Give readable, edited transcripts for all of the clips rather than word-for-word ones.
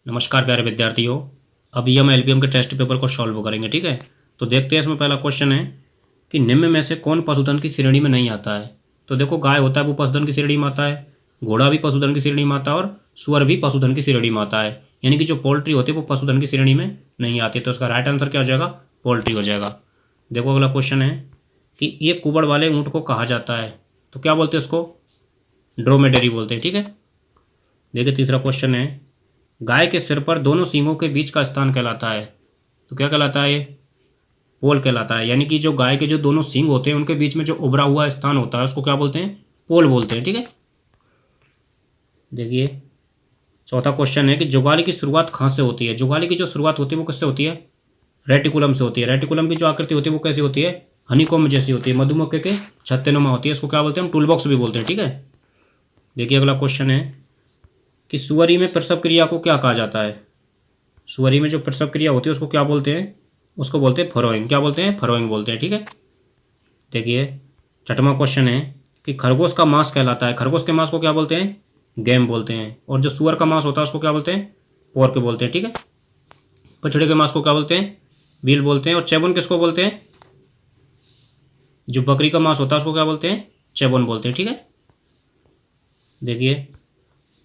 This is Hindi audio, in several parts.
नमस्कार प्यारे विद्यार्थियों। अभी हम एलपीएम के टेस्ट पेपर को सॉल्व करेंगे, ठीक है। तो देखते हैं, इसमें पहला क्वेश्चन है कि निम्न में से कौन पशुधन की श्रेणी में नहीं आता है। तो देखो, गाय होता है वो पशुधन की श्रेणी में आता है, घोड़ा भी पशुधन की श्रेणी में आता है और सुअर भी पशुधन की श्रेणी में आता है। यानी कि जो पोल्ट्री होती है वो पशुधन की श्रेणी में नहीं आती। तो उसका राइट आंसर क्या हो जाएगा? पोल्ट्री हो जाएगा। देखो अगला क्वेश्चन है कि एक कुबड़ वाले ऊँट को कहा जाता है, तो क्या बोलते हैं उसको? ड्रोमेडरी बोलते हैं, ठीक है। देखिए तीसरा क्वेश्चन है, गाय के सिर पर दोनों सींगों के बीच का स्थान कहलाता है, तो क्या कहलाता है? ये पोल कहलाता है। यानी कि जो गाय के जो दोनों सींग होते हैं उनके बीच में जो उभरा हुआ स्थान होता है उसको क्या बोलते हैं? पोल बोलते हैं, ठीक है। देखिए चौथा क्वेश्चन है कि जुगाली की शुरुआत कहाँ से होती है। जुगाली की जो शुरुआत होती है वो किससे होती है? रेटिकुलम से होती है। रेटिकुलम की जो आकृति होती है वो कैसी होती है? हनीकॉम्ब जैसी होती है, मधुमक्खी के छत्तेनुमा होती है। इसको क्या बोलते हैं? हम टूल बॉक्स भी बोलते हैं, ठीक है। देखिए अगला क्वेश्चन है कि सुअरी में प्रसव क्रिया को क्या कहा जाता है। सुअरी में जो प्रसव क्रिया होती है उसको क्या बोलते हैं? उसको बोलते हैं फरोइंग। क्या बोलते हैं? फरोइंग बोलते हैं, ठीक है। देखिए छठवां क्वेश्चन है कि खरगोश का मांस कहलाता है। खरगोश के मांस को क्या बोलते हैं? गेम बोलते हैं। और जो सुअर का मांस होता है उसको क्या बोलते हैं? पोर्क बोलते हैं, ठीक है। बछड़े के मांस को क्या बोलते हैं? व्हील बोलते हैं। और चेबन किसको बोलते हैं? जो बकरी का मांस होता है उसको क्या बोलते हैं? चेबन बोलते हैं, ठीक है। देखिए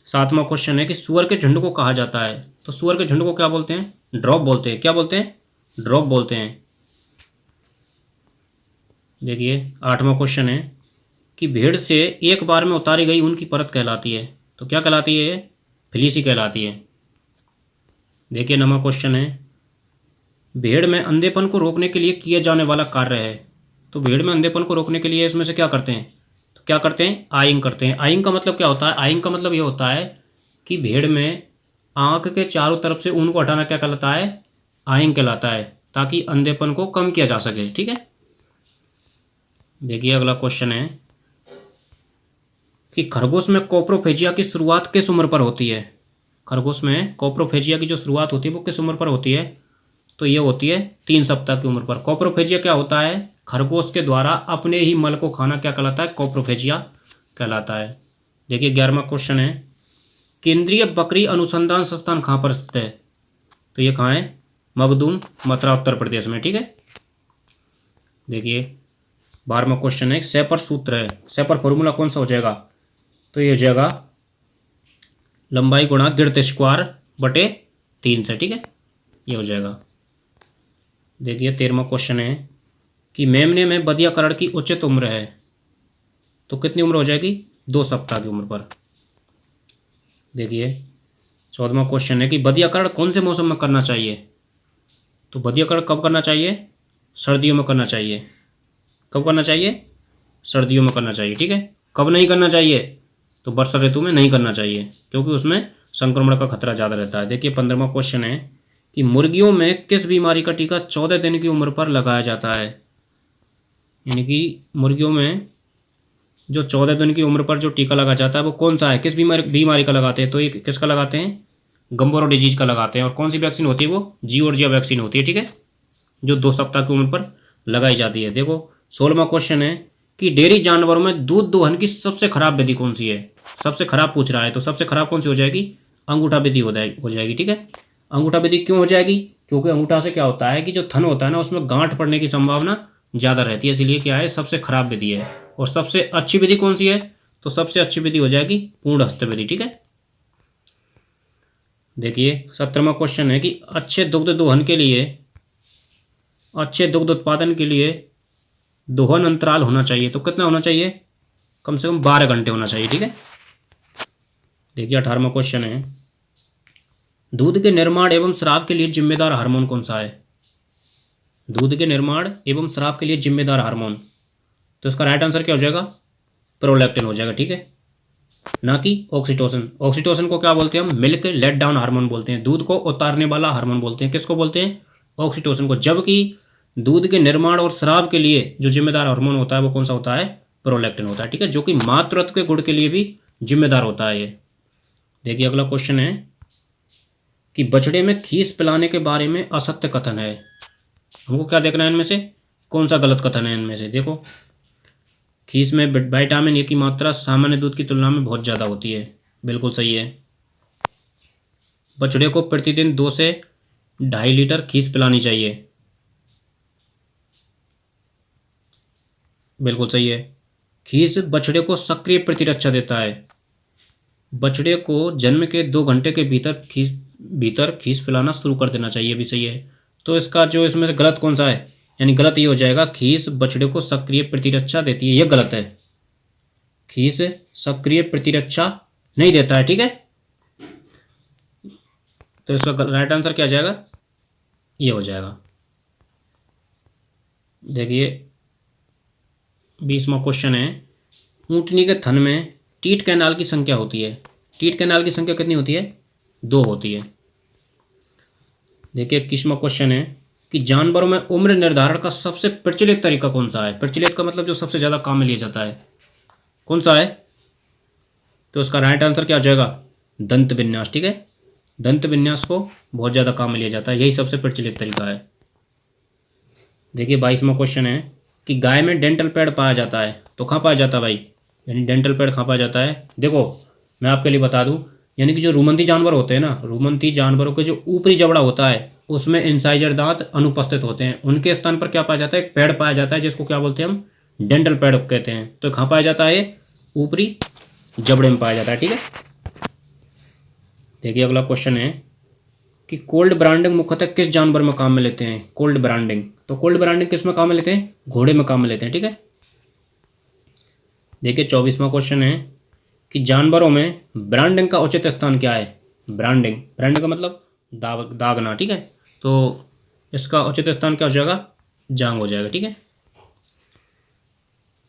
सातवां क्वेश्चन है कि सुअर के झुंड को कहा जाता है, तो सुअर के झुंड को क्या बोलते हैं? ड्रॉप बोलते हैं। क्या बोलते हैं? ड्रॉप बोलते हैं। देखिए आठवां क्वेश्चन है कि भेड़ से एक बार में उतारी गई ऊन की परत कहलाती है, तो क्या कहलाती है? ये फिलीसी कहलाती है। देखिए नौवां क्वेश्चन है, भेड़ में अंधेपन को रोकने के लिए किए जाने वाला कार्य है। तो भेड़ में अंधेपन को रोकने के लिए इसमें से क्या करते हैं? तो क्या करते हैं? आइंग करते हैं। आइंग का मतलब क्या होता है? आइंग का मतलब ये होता है कि भेड़ में आंख के चारों तरफ से ऊन को हटाना क्या कहलाता है? आइंग कहलाता है, ताकि अंधेपन को कम किया जा सके, ठीक है। देखिए अगला क्वेश्चन है कि खरगोश में कोप्रोफेजिया की शुरुआत किस उम्र पर होती है। खरगोश में कोप्रोफेजिया की जो शुरुआत होती है वो किस उम्र पर होती है? तो ये होती है 3 सप्ताह की उम्र पर। कोप्रोफेजिया क्या होता है? खरगोश के द्वारा अपने ही मल को खाना क्या कहलाता है? कोप्रोफेजिया कहलाता है। देखिए 11वां क्वेश्चन है, केंद्रीय बकरी अनुसंधान संस्थान कहाँ पर स्थित है। तो ये कहाँ है? मखदूम, मथुरा, उत्तर प्रदेश में, ठीक है। देखिए 12वां क्वेश्चन है, सेपर सूत्र है। सेपर फॉर्मूला कौन सा हो जाएगा? तो ये हो जाएगा लंबाई गुणा गिरथ स्क्वायर बटे 3 से, ठीक है। ये हो जाएगा। देखिए 13वां क्वेश्चन है कि मेमने में बधियाकरण की उचित उम्र है, तो कितनी उम्र हो जाएगी? 2 सप्ताह की उम्र पर। देखिए 14वां क्वेश्चन है कि बधियाकरण कौन से मौसम में करना चाहिए। तो बधियाकरण कब करना चाहिए? सर्दियों में करना चाहिए। कब करना चाहिए? सर्दियों में करना चाहिए, ठीक है। कब नहीं करना चाहिए? तो वर्षा ऋतु में नहीं करना चाहिए, क्योंकि उसमें संक्रमण का खतरा ज़्यादा रहता है। देखिए 15वां क्वेश्चन है कि मुर्गियों में किस बीमारी का टीका 14 दिन की उम्र पर लगाया जाता है। यानी कि मुर्गियों में जो 14 दिन की उम्र पर जो टीका लगाया जाता है वो कौन सा है? किस बीमारी का लगाते हैं? तो ये किसका लगाते हैं? गम्बोरो डिजीज का लगाते हैं। और कौन सी वैक्सीन होती है? वो जियोर्जिया वैक्सीन होती है, ठीक है, जो 2 सप्ताह की उम्र पर लगाई जाती है। देखो 16वां क्वेश्चन है कि डेयरी जानवरों में दूध दोहन की सबसे खराब विधि कौन सी है। सबसे खराब पूछ रहा है, तो सबसे खराब कौन सी हो जाएगी? अंगूठा विधि हो जाएगी, ठीक है। अंगूठा विधि क्यों हो जाएगी? क्योंकि अंगूठा से क्या होता है कि जो थन होता है ना उसमें गांठ पड़ने की संभावना ज़्यादा रहती है, इसलिए क्या है, सबसे खराब विधि है। और सबसे अच्छी विधि कौन सी है? तो सबसे अच्छी विधि हो जाएगी पूर्ण हस्त विधि, ठीक है। देखिए 17वां क्वेश्चन है कि अच्छे दुग्ध उत्पादन के लिए दोहन अंतराल होना चाहिए, तो कितना होना चाहिए? कम से कम 12 घंटे होना चाहिए, ठीक है। देखिए 18वां क्वेश्चन है, दूध के निर्माण एवं स्राव के लिए जिम्मेदार हार्मोन कौन सा है। दूध के निर्माण एवं स्राव के लिए जिम्मेदार हार्मोन, तो इसका राइट आंसर क्या हो जाएगा? प्रोलैक्टिन हो जाएगा, ठीक है, ना कि ऑक्सीटोसिन। ऑक्सीटोसिन को क्या बोलते हैं हम? मिल्क लेट डाउन हार्मोन बोलते हैं। दूध को उतारने वाला हार्मोन बोलते हैं। किसको बोलते हैं? ऑक्सीटोसिन को। जबकि दूध के निर्माण और स्राव के लिए जो जिम्मेदार हार्मोन होता है वो कौन सा होता है? प्रोलैक्टिन होता है, ठीक है, जो कि मातृत्व के गुण के लिए भी जिम्मेदार होता है ये। देखिए अगला क्वेश्चन है कि बछड़े में खीस पिलाने के बारे में असत्य कथन है। हमको क्या देखना है इनमें से? कौन सा गलत कथन है इनमें से? देखो खीस में विटामिन ए की मात्रा सामान्य दूध की तुलना में बहुत ज़्यादा होती है, बिल्कुल सही है। बछड़े को प्रतिदिन 2 से 2.5 लीटर खीस पिलानी चाहिए। बिल्कुल सही है। खीस बछड़े को सक्रिय प्रतिरक्षा देता है। बछड़े को जन्म के 2 घंटे के भीतर खीस पिलाना शुरू कर देना चाहिए, भी सही है। तो इसका जो इसमें से गलत कौन सा है, यानी गलत ये हो जाएगा, खीस बछड़े को सक्रिय प्रतिरक्षा देती है, ये गलत है। खीस सक्रिय प्रतिरक्षा नहीं देता है, ठीक है। तो इसका राइट आंसर क्या आ जाएगा, ये हो जाएगा। देखिए 20वां क्वेश्चन है, ऊँटनी के थन में टीट कैनाल की संख्या होती है। टीट कैनाल की संख्या कितनी होती है, 2 होती है। देखिए 21वां क्वेश्चन है कि जानवरों में उम्र निर्धारण का सबसे प्रचलित तरीका कौन सा है। प्रचलित का मतलब जो सबसे ज़्यादा काम में लिया जाता है, कौन सा है। तो उसका राइट आंसर क्या हो जाएगा, दंत विन्यास, ठीक है। दंत विन्यास को बहुत ज़्यादा काम में लिया जाता है, यही सबसे प्रचलित तरीका है। देखिए 22वां क्वेश्चन है कि गाय में डेंटल पैड पाया जाता है, तो कहाँ पाया जाता है भाई, यानी डेंटल पैड कहाँ पाया जाता है। देखो मैं आपके लिए बता दूं, यानी कि जो रूमंती जानवर होते हैं ना, रूमंती जानवरों के जो ऊपरी जबड़ा होता है उसमें इंसाइजर दांत अनुपस्थित होते हैं, उनके स्थान पर क्या पाया जाता है, एक पैड पाया जाता है जिसको क्या बोलते हैं हम, डेंटल पैड कहते हैं। तो कहाँ पाया जाता है, ऊपरी जबड़े में पाया जाता है, ठीक है। देखिए अगला क्वेश्चन है कि कोल्ड ब्रांडिंग मुख्यतः किस जानवर में काम में लेते हैं। कोल्ड ब्रांडिंग, तो कोल्ड ब्रांडिंग किस में काम में लेते हैं, घोड़े में काम में लेते हैं, ठीक है। देखिए 24वां क्वेश्चन है कि जानवरों में ब्रांडिंग का उचित स्थान क्या है। ब्रांडिंग, ब्रांडिंग का मतलब दागना, ठीक है। तो इसका उचित स्थान क्या हो जाएगा, जांग हो जाएगा, ठीक है।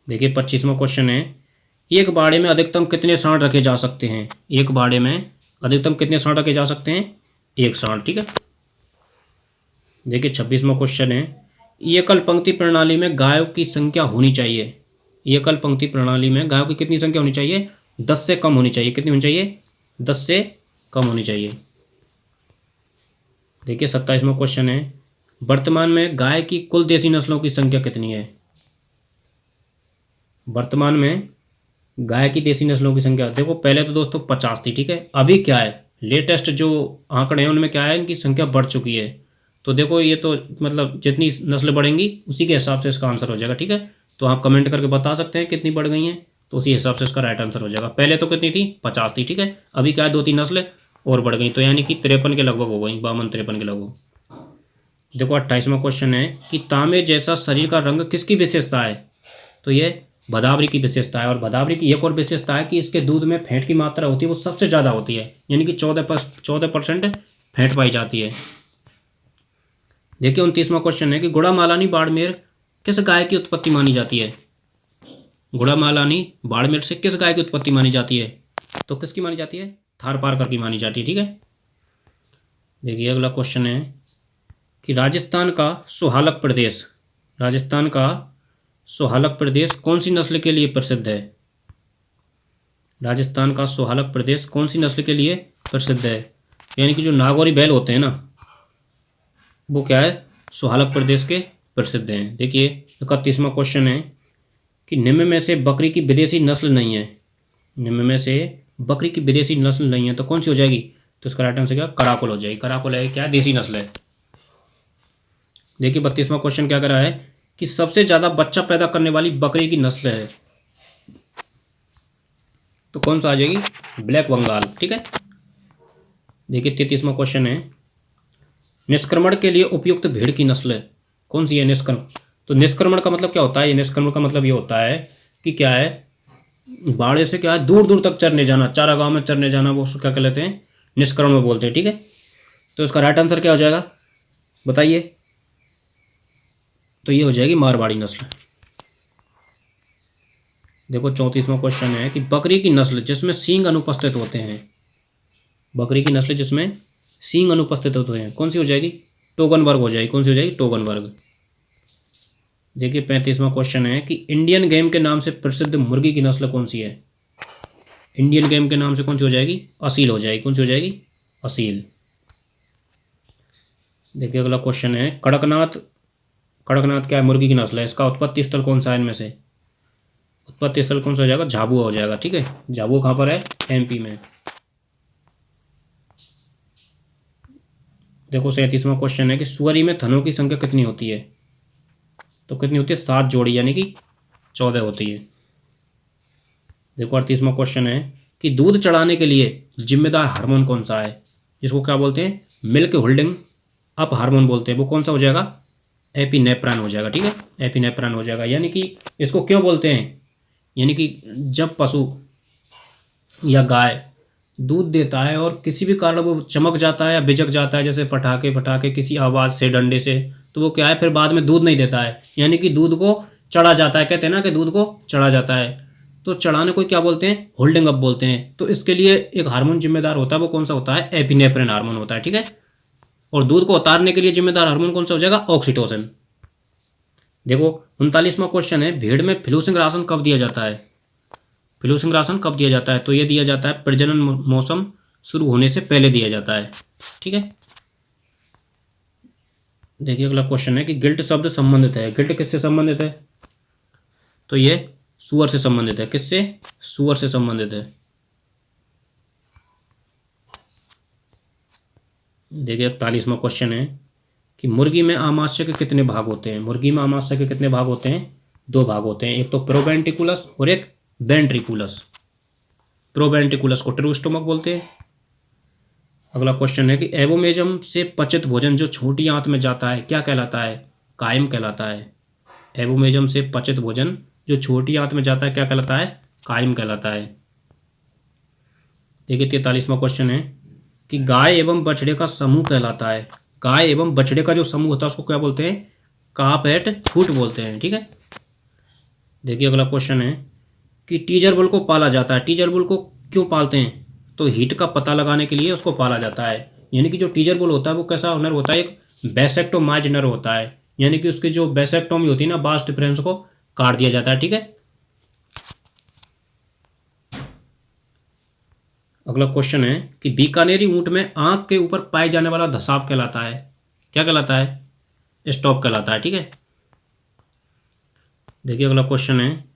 देखिए 25वां क्वेश्चन है, एक बाड़े में अधिकतम कितने सांड रखे जा सकते हैं। एक बाड़े में अधिकतम कितने सांड रखे जा सकते हैं, 1 सांड, ठीक है। देखिए 26वां क्वेश्चन है, एकल पंक्ति प्रणाली में गायों की संख्या होनी चाहिए। एकल पंक्ति प्रणाली में गायों की कितनी संख्या होनी चाहिए, 10 से कम होनी चाहिए। कितनी होनी चाहिए, 10 से कम होनी चाहिए। देखिए 27वां क्वेश्चन है, वर्तमान में गाय की कुल देसी नस्लों की संख्या कितनी है। वर्तमान में गाय की देसी नस्लों की संख्या, देखो पहले तो दोस्तों 50 थी, ठीक है। अभी क्या है, लेटेस्ट जो आंकड़े हैं उनमें क्या है, इनकी संख्या बढ़ चुकी है। तो देखो ये तो मतलब जितनी नस्लें बढ़ेंगी उसी के हिसाब से इसका आंसर हो जाएगा, ठीक है। तो आप कमेंट करके बता सकते हैं कितनी बढ़ गई हैं, तो उसी हिसाब से इसका राइट आंसर हो जाएगा। पहले तो कितनी थी, 50 थी, ठीक है। अभी क्या है, 2-3 नस्लें और बढ़ गई, तो यानी कि 53 के लगभग हो गई, 52-53 के लगभग। देखो 28वां क्वेश्चन है कि तांबे जैसा शरीर का रंग किसकी विशेषता है। तो ये भदावरी की विशेषता है, और भदावरी की एक और विशेषता है कि इसके दूध में फैट की मात्रा होती है वो सबसे ज़्यादा होती है, यानी कि 14% फैट पाई जाती है। देखिए 29वां क्वेश्चन है कि गुड़ामालानी बाड़मेर किस गाय की उत्पत्ति मानी जाती है। गुड़ामालानी बाड़मेर से किस गाय की उत्पत्ति मानी जाती है, तो किसकी मानी जाती है, थारपारकर की मानी जाती है, ठीक है। देखिए अगला क्वेश्चन है कि राजस्थान का सोहालक प्रदेश, राजस्थान का सोहालक प्रदेश कौन सी नस्ल के लिए प्रसिद्ध है। राजस्थान का सोहालक प्रदेश कौन सी नस्ल के लिए प्रसिद्ध है, यानी कि जो नागौरी बैल होते हैं ना, वो क्या है, सोहालक प्रदेश के प्रसिद्ध हैं। देखिए 31वां क्वेश्चन है कि निम्न में से बकरी की विदेशी नस्ल नहीं है। निम्न में से बकरी की विदेशी नस्ल नहीं है तो कौन सी हो जाएगी, तो इसका राइट आंसर क्या, कराकुल हो जाएगी। कराकुल है क्या, देसी नस्ल है। देखिए 32वां क्वेश्चन क्या कर रहा है कि सबसे ज़्यादा बच्चा पैदा करने वाली बकरी की नस्ल है, तो कौन सा आ जाएगी, ब्लैक बंगाल, ठीक है। देखिए 33वां क्वेश्चन है, निष्क्रमण के लिए उपयुक्त भेड़ की नस्ल कौन सी है। निष्क्रमण, तो निष्क्रमण का मतलब क्या होता है, ये निष्क्रमण का मतलब ये होता है कि क्या है, बाड़े से क्या है दूर दूर तक चरने जाना, चारागांव में चरने जाना, वो उसको क्या कहते हैं, निष्क्रमण में बोलते हैं, ठीक है। तो इसका राइट आंसर क्या हो जाएगा बताइए, तो ये हो जाएगी मारवाड़ी नस्ल। देखो 34वां क्वेश्चन है कि बकरी की नस्ल जिसमें सींग अनुपस्थित होते हैं, बकरी की नस्ल जिसमें सींग अनुपस्थित होते हैं कौन सी हो जाएगी, टोगन वर्ग हो जाएगी। कौन सी हो जाएगी, टोगन वर्ग। देखिए 35वां क्वेश्चन है कि इंडियन गेम के नाम से प्रसिद्ध मुर्गी की नस्ल कौन सी है। इंडियन गेम के नाम से कौन सी हो जाएगी, असील हो जाएगी। कौन सी हो जाएगी, असील। देखिए अगला क्वेश्चन है, कड़कनाथ, कड़कनाथ क्या है, मुर्गी की नस्ल है, इसका उत्पत्ति स्थल कौन सा है इनमें से, उत्पत्ति स्थल कौन सा हो जाएगा, झाबुआ हो जाएगा, ठीक है। झाबुआ कहाँ पर है, MP में। देखो 37वां क्वेश्चन है कि सुअरी में थनों की संख्या कितनी होती है? तो कितनी होती है? 7 जोड़ी, यानी कि 14 होती है। देखो 38वां क्वेश्चन है कि दूध चढ़ाने के लिए जिम्मेदार हार्मोन कौन सा है, जिसको क्या बोलते हैं? मिल्क होल्डिंग अप हार्मोन बोलते हैं। वो कौन सा हो जाएगा? एपिनेफ्राइन हो जाएगा। ठीक है, एपिनेफ्राइन हो जाएगा। यानी कि इसको क्यों बोलते हैं? यानी कि जब पशु या गाय दूध देता है और किसी भी कारण वो चमक जाता है या बिजक जाता है, जैसे पटाखे फटाके किसी आवाज़ से, डंडे से, तो वो क्या है, फिर बाद में दूध नहीं देता है, यानी कि दूध को चढ़ा जाता है। कहते हैं ना कि दूध को चढ़ा जाता है, तो चढ़ाने को क्या बोलते हैं? होल्डिंग अप बोलते हैं। तो इसके लिए एक हार्मोन जिम्मेदार होता है, वो कौन सा होता है? एपिनेफ्रिन हार्मोन होता है। ठीक है, और दूध को उतारने के लिए जिम्मेदार हार्मोन कौन सा हो जाएगा? ऑक्सीटोसिन। देखो 39वां क्वेश्चन है, भेड़ में फ्लूसिंग राशन कब दिया जाता है? फ्लूसिंग राशन कब दिया जाता है? तो ये दिया जाता है प्रजनन मौसम शुरू होने से पहले दिया जाता है। ठीक है, देखिए अगला क्वेश्चन है कि गिल्ट शब्द संबंधित है। गिल्ट किससे संबंधित है? तो ये सुअर से संबंधित है। किससे? सुअर से संबंधित है। देखिए 41वां क्वेश्चन है कि मुर्गी में आमाशय के कितने भाग होते हैं? मुर्गी में आमाशय के कितने भाग होते हैं? 2 भाग होते हैं, एक तो प्रोवेंट्रिकुलस और एक वेंट्रिकुलस। प्रोवेंट्रिकुलस को ट्रू स्टोमक बोलते हैं। अगला क्वेश्चन है कि एवोमेजम से पचित भोजन जो छोटी आंत में जाता है क्या कहलाता है? कायम कहलाता है। एवोमेजम से पचित भोजन जो छोटी आंत में जाता है क्या कहलाता है? कायम कहलाता है। देखिए 43वां क्वेश्चन है कि गाय एवं बछड़े का समूह कहलाता है। गाय एवं बछड़े का जो समूह होता है उसको क्या बोलते हैं? काफ एट फुट बोलते हैं। ठीक है, देखिए अगला क्वेश्चन है कि टीजर बुल को पाला जाता है। टीजर बुल को क्यों पालते हैं? तो हीट का पता लगाने के लिए उसको पाला जाता है। यानी कि जो टीजर बुल होता है वो कैसा नर होता है? एक बेसेक्टोमाइज नर होता है, यानी कि उसकी जो बेसेक्टोमी होती है ना, बास डिफरेंस को काट दिया जाता है। ठीक है, अगला क्वेश्चन है कि बीकानेरी ऊंट में आंख के ऊपर पाए जाने वाला धसाव कहलाता है। क्या कहलाता है? स्टॉप कहलाता है। ठीक है, देखिए अगला क्वेश्चन है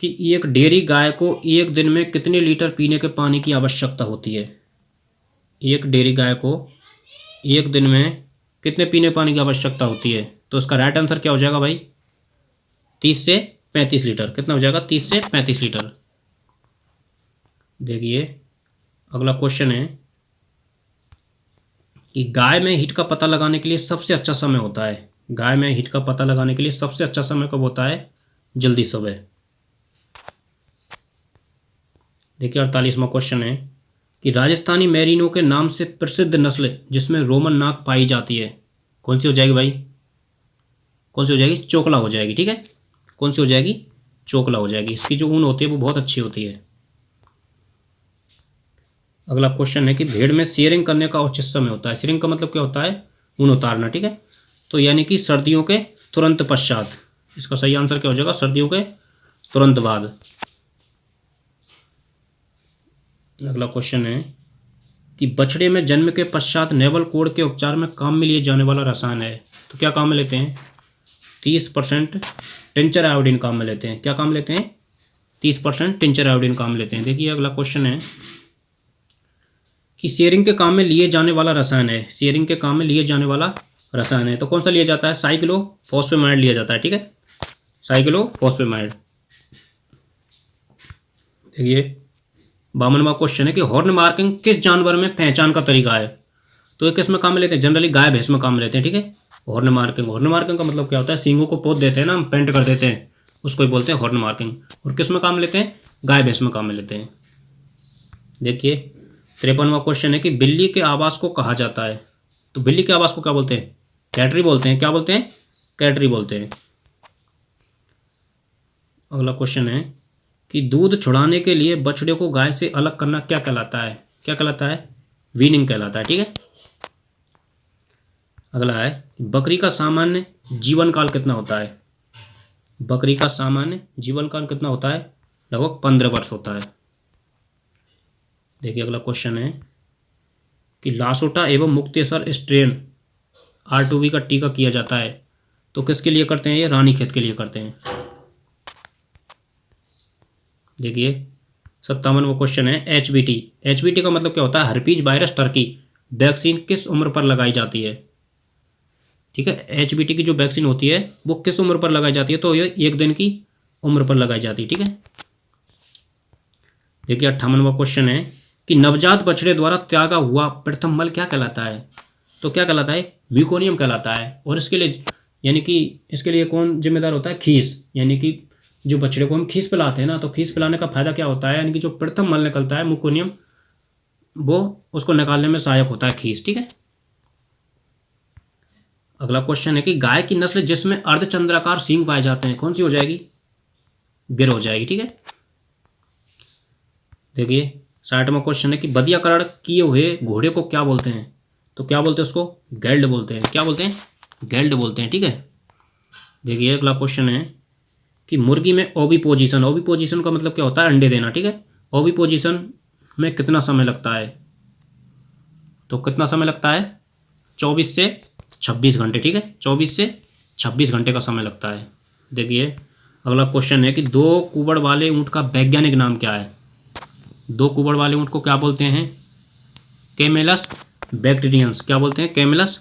कि एक डेयरी गाय को एक दिन में कितने लीटर पीने के पानी की आवश्यकता होती है? एक डेयरी गाय को एक दिन में कितने पीने पानी की आवश्यकता होती है? तो इसका राइट आंसर क्या हो जाएगा भाई? 30 से 35 लीटर। कितना हो जाएगा? 30 से 35 लीटर। देखिए अगला क्वेश्चन है कि गाय में हीट का पता लगाने के लिए सबसे अच्छा समय होता है। गाय में हीट का पता लगाने के लिए सबसे अच्छा समय कब होता है? जल्दी सुबह। देखिए 48वां क्वेश्चन है कि राजस्थानी मैरिनो के नाम से प्रसिद्ध नस्ल जिसमें रोमन नाक पाई जाती है कौन सी हो जाएगी भाई? कौन सी हो जाएगी? चोकला हो जाएगी। ठीक है, कौन सी हो जाएगी? चोकला हो जाएगी। इसकी जो ऊन होती है वो बहुत अच्छी होती है। अगला क्वेश्चन है कि भेड़ में शेयरिंग करने का उचित समय होता है। शेयरिंग का मतलब क्या होता है? ऊन उतारना। ठीक है, तो यानी कि सर्दियों के तुरंत पश्चात। इसका सही आंसर क्या हो जाएगा? सर्दियों के तुरंत बाद। अगला क्वेश्चन है कि बछड़े में जन्म के पश्चात नेवल कोड के उपचार में काम में लिए जाने वाला रसायन है। तो क्या काम में लेते हैं? 30% टिंचर आयोडीन काम में लेते हैं। क्या काम लेते हैं? 30% टिंचर आयोडीन काम लेते हैं। देखिए अगला क्वेश्चन है कि शेयरिंग के काम में लिए जाने वाला रसायन है। शेयरिंग के काम में लिए जाने वाला रसायन है तो कौन सा लिया जाता है? साइक्लोफॉस्फेमाइड लिया जाता है। ठीक है, साइक्लोफॉस्फेमाइड। देखिए 52वां क्वेश्चन है कि हॉर्न मार्किंग किस जानवर में पहचान का तरीका है? तो ये किस में काम में लेते हैं? जनरली गाय भैंस में काम में लेते हैं। ठीक है, हॉर्न मार्किंग। हॉर्न मार्किंग का मतलब क्या होता है? सींगों को पोत देते हैं ना हम, पेंट कर देते हैं, उसको ही बोलते हैं हॉर्न मार्किंग। और किस में काम में लेते हैं? गाय भैंस में काम में लेते हैं। देखिए 53वां क्वेश्चन है कि बिल्ली के आवाज़ को कहा जाता है। तो बिल्ली के आवाज़ को क्या बोलते हैं? कैटरी बोलते हैं। क्या बोलते हैं? कैटरी बोलते हैं। अगला क्वेश्चन है कि दूध छुड़ाने के लिए बछड़े को गाय से अलग करना क्या कहलाता है? क्या कहलाता है? वीनिंग कहलाता है। ठीक है, अगला है बकरी का सामान्य जीवन काल कितना होता है? बकरी का सामान्य जीवन काल कितना होता है? लगभग 15 वर्ष होता है। देखिए अगला क्वेश्चन है कि लासोटा एवं मुक्तेश्वर स्ट्रेन R2V का टीका किया जाता है तो किसके लिए करते हैं? ये रानीखेत के लिए करते हैं। देखिए 57वां क्वेश्चन है HBT। HBT का मतलब क्या होता है? हर्पीज वायरस टर्की वैक्सीन किस उम्र पर लगाई जाती है? ठीक है, HBT की जो वैक्सीन होती है वो किस उम्र पर लगाई जाती है? तो ये 1 दिन की उम्र पर लगाई जाती है। ठीक है, देखिए 58वां क्वेश्चन है कि नवजात बछड़े द्वारा त्यागा हुआ प्रथम मल क्या कहलाता है? तो क्या कहलाता है? म्यूकोनियम कहलाता है। और इसके लिए यानी कि इसके लिए कौन जिम्मेदार होता है? खीस। यानी कि जो बछड़े को हम खीस पिलाते हैं ना, तो खीस पिलाने का फायदा क्या होता है? यानी कि जो प्रथम मल निकलता है म्यूकोनियम, वो उसको निकालने में सहायक होता है खीस। ठीक है, अगला क्वेश्चन है कि गाय की नस्ल जिसमें अर्धचंद्राकार सींग पाए जाते हैं कौन सी हो जाएगी? गिर हो जाएगी। ठीक है, देखिए 60वां क्वेश्चन है कि बधियाकरण किए हुए घोड़े को क्या बोलते हैं? तो क्या बोलते हैं उसको? गेल्ड बोलते हैं। क्या बोलते हैं? गेल्ड बोलते हैं। ठीक है, देखिए अगला क्वेश्चन है कि मुर्गी में ओवी पोजीशन, ओवी पोजीशन का मतलब क्या होता है? अंडे देना। ठीक है, ओवी पोजीशन में कितना समय लगता है? तो कितना समय लगता है? 24 से 26 घंटे। ठीक है, 24 से 26 घंटे का समय लगता है। देखिए अगला क्वेश्चन है कि 2 कुबड़ वाले ऊँट का वैज्ञानिक नाम क्या है? 2 कुबड़ वाले ऊँट को क्या बोलते हैं? कैमेलस बैक्टीरियंस। क्या बोलते हैं? कैमेलस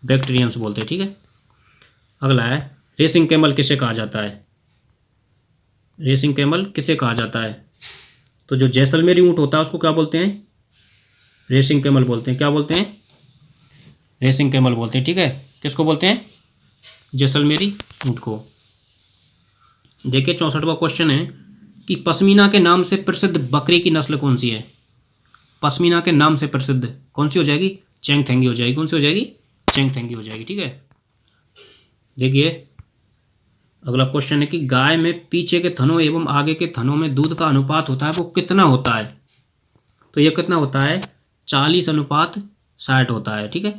बैक्टीरियंस बोलते हैं। ठीक है, अगला है रेसिंग कैमल किसे कहा जाता है? रेसिंग कैमल किसे कहा जाता है? तो जो जैसलमेरी ऊँट होता है उसको क्या बोलते हैं? रेसिंग कैमल बोलते हैं। क्या बोलते हैं? रेसिंग कैमल बोलते हैं। ठीक है, किसको बोलते हैं? जैसलमेरी ऊँट को। देखिए 64वां क्वेश्चन है कि पश्मीना के नाम से प्रसिद्ध बकरी की नस्ल कौन सी है? पश्मीना के नाम से प्रसिद्ध कौन सी हो जाएगी? चेंगथेंगी हो जाएगी। कौन सी हो जाएगी? चेंगथेंगी हो जाएगी। ठीक है, देखिए अगला क्वेश्चन है कि गाय में पीछे के थनों एवं आगे के थनों में दूध का अनुपात होता है वो कितना होता है? तो ये कितना होता है? 40:60 होता है। ठीक है,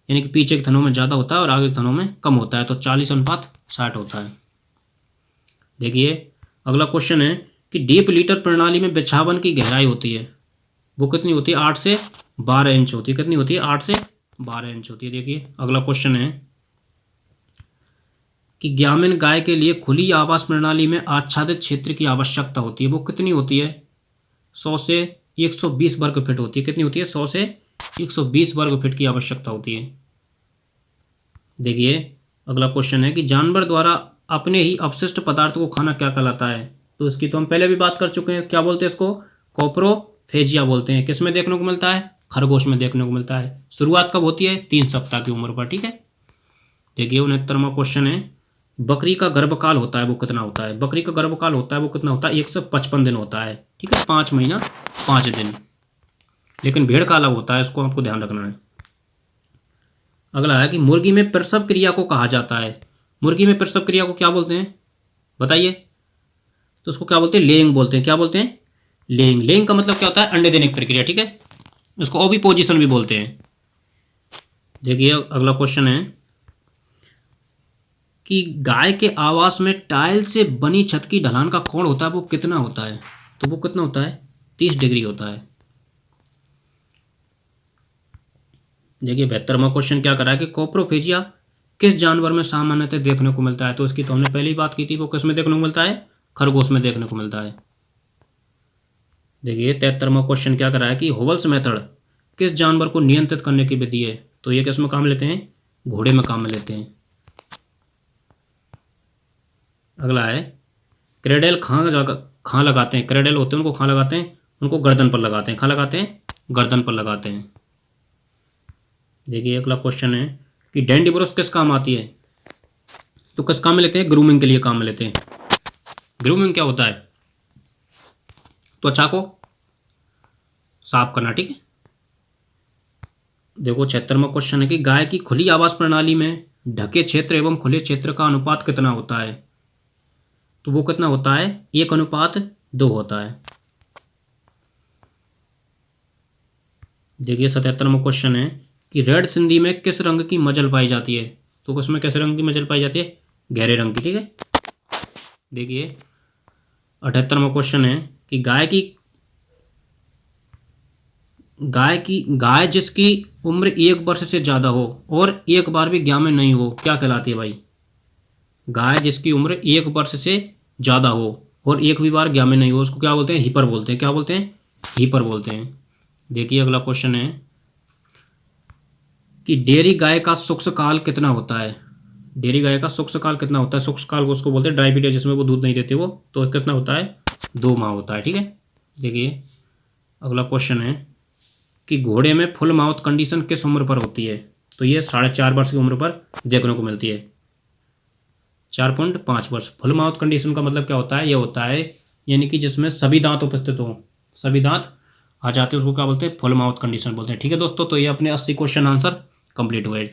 यानी कि पीछे के थनों में ज़्यादा होता है और आगे के थनों में कम होता है, तो 40:60 होता है। देखिए अगला क्वेश्चन है कि डीप लीटर प्रणाली में बिछावन की गहराई होती है वो कितनी होती है? 8 से 12 इंच होती है। कितनी होती है? 8 से 12 इंच होती है। देखिए अगला क्वेश्चन है कि ग्रामीण गाय के लिए खुली आवास प्रणाली में आच्छादित क्षेत्र की आवश्यकता होती है वो कितनी होती है? 100 से 120 वर्ग फीट होती है। कितनी होती है? 100 से 120 वर्ग फीट की आवश्यकता होती है। देखिए अगला क्वेश्चन है कि जानवर द्वारा अपने ही अपशिष्ट पदार्थ को खाना क्या कहलाता है? तो इसकी तो हम पहले भी बात कर चुके हैं। क्या बोलते हैं इसको? कोप्रोफेजिया बोलते हैं। किस में देखने को मिलता है? खरगोश में देखने को मिलता है। शुरुआत कब होती है? 3 सप्ताह की उम्र पर। ठीक है, देखिए 69वां क्वेश्चन है बकरी का गर्भकाल होता है वो कितना होता है? बकरी का गर्भकाल होता है वो कितना होता है? 155 दिन होता है। ठीक है, 5 महीना 5 दिन। लेकिन भेड़ का अलग होता है, इसको आपको ध्यान रखना है। अगला है कि मुर्गी में प्रसव क्रिया को कहा जाता है। मुर्गी में प्रसव क्रिया को क्या बोलते हैं? बताइए। तो उसको क्या बोलते हैं? लेइंग बोलते हैं। क्या बोलते हैं? लेइंग। लेइंग का मतलब क्या होता है? अंडे देने की प्रक्रिया। ठीक है, इसको ओविपोजिशन भी बोलते हैं। देखिए अगला क्वेश्चन है कि गाय के आवास में टाइल से बनी छत की ढलान का कोण होता है वो कितना होता है? तो वो कितना होता है? 30 डिग्री होता है। देखिए 72वां क्वेश्चन क्या करा है कि कोप्रोफेजिया किस जानवर में सामान्यतः देखने को मिलता है? तो इसकी तो हमने पहले ही बात की थी। वो किस में देखने को मिलता है? खरगोश में देखने को मिलता है। देखिए 73वां क्वेश्चन क्या करा है कि होवल्स मेथड किस जानवर को नियंत्रित करने की विधि है? तो ये किस में काम लेते हैं? घोड़े में काम में लेते हैं। अगला है क्रेडल खां लगाते हैं। क्रेडल होते हैं उनको खां लगाते हैं, उनको गर्दन पर लगाते हैं। खां लगाते हैं, गर्दन पर लगाते हैं। देखिए अगला क्वेश्चन है कि डैंडी ब्रश किस काम आती है? तो किस काम में लेते हैं? ग्रूमिंग के लिए काम में लेते हैं। ग्रूमिंग क्या होता है? त्वचा को साफ करना। ठीक है, देखो 76वां क्वेश्चन है कि गाय की खुली आवास प्रणाली में ढके क्षेत्र एवं खुले क्षेत्र का अनुपात कितना होता है? तो वो कितना होता है? 1:2 होता है। देखिए 77वां क्वेश्चन है कि रेड सिंधी में किस रंग की मजल पाई जाती है? तो उसमें किस रंग की मजल पाई जाती है? गहरे रंग की। ठीक है, देखिए 78वां क्वेश्चन है कि गाय जिसकी उम्र 1 वर्ष से ज़्यादा हो और एक बार भी ग्राम में नहीं हो क्या कहलाती है भाई? गाय जिसकी उम्र 1 वर्ष से ज़्यादा हो और एक भी बार ग्राम में नहीं हो उसको क्या बोलते हैं? हीपर बोलते हैं। क्या बोलते हैं? हीपर बोलते हैं। देखिए अगला क्वेश्चन है कि डेयरी गाय का सुक्ष काल कितना होता है। डेयरी गाय का सुक्ष काल कितना होता है। सुक्ष काल को उसको बोलते हैं ड्राई पीरियड, जिसमें वो दूध नहीं देते वो, तो कितना होता है, 2 माह होता है। ठीक है, देखिए अगला क्वेश्चन है कि घोड़े में फुल माउथ कंडीशन किस उम्र पर होती है। तो ये 4.5 वर्ष की उम्र पर देखने को मिलती है। 4.5 वर्ष। फुल माउथ कंडीशन का मतलब क्या होता है, ये होता है यानी कि जिसमें सभी दांत उपस्थित हों, सभी दांत आ जाते हैं, उसको क्या बोलते हैं, फुल माउथ कंडीशन बोलते हैं। ठीक है दोस्तों, तो ये अपने 80 क्वेश्चन आंसर कंप्लीट हुए।